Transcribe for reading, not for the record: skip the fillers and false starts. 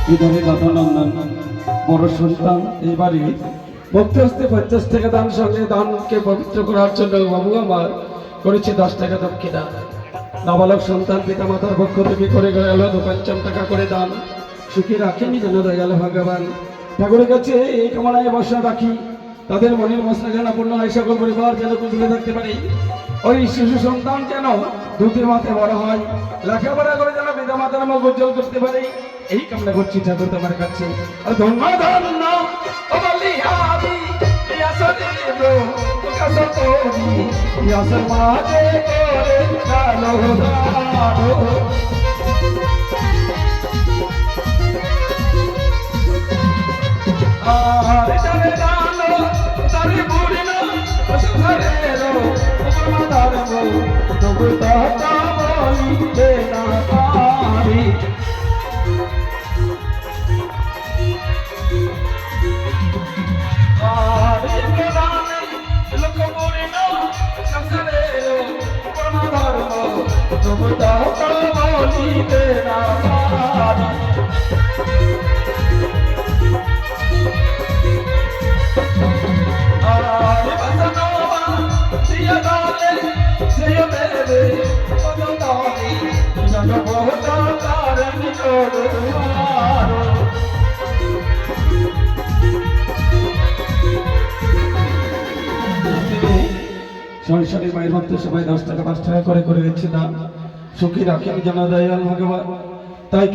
বিধানী দাদা নন্দন বড় সন্তান এই বাড়ি ভক্তি হস্তে 50 টাকা দান সঙ্গে দানকে পবিত্র করার জন্য বাবু আমার করেছি 10 টাকা দক্ষিণা। নাবালক সন্তান পিতা মাতার পক্ষ থেকে করে গেল 55 টাকা করে দান। সুখী রাখেনি যেন দয়াল ভগবান। ঠাকুরের কাছে এই কামনায় বসা রাখি তাদের মনের বাসনা যেন পূর্ণ হয়, সকল পরিবার যেন খুশিতে থাকতে পারি। ওই শিশু সন্তান যেন দুধের মাথায় বড় হয়, লেখাপড়া করে যেন পিতা মাতার মুখ উজ্জ্বল করতে পারে, এই কামনা করছি ঠাকুর তোমার কাছে। আর ধন্য ধন্য ও বলিহারি ইয়াসদেব কাসতোরি ইয়াসর মাঝে করে কালো দারো। আর জানে জানো তারে বুড়িনা সুখরে রো উপমাদার মো তবু তাতা বলিতে না পারি। আর জানে লোক বুড়িনা সুখরে রো উপমাদার মো তবু তাতা বলিতে না পারি। সরস্বতী মায়ের ভক্ত সবাই 10 টাকা 5 টাকা করে করে দিচ্ছে দান। সুখী রাখেন যেন দয়াল ভগবান। তাই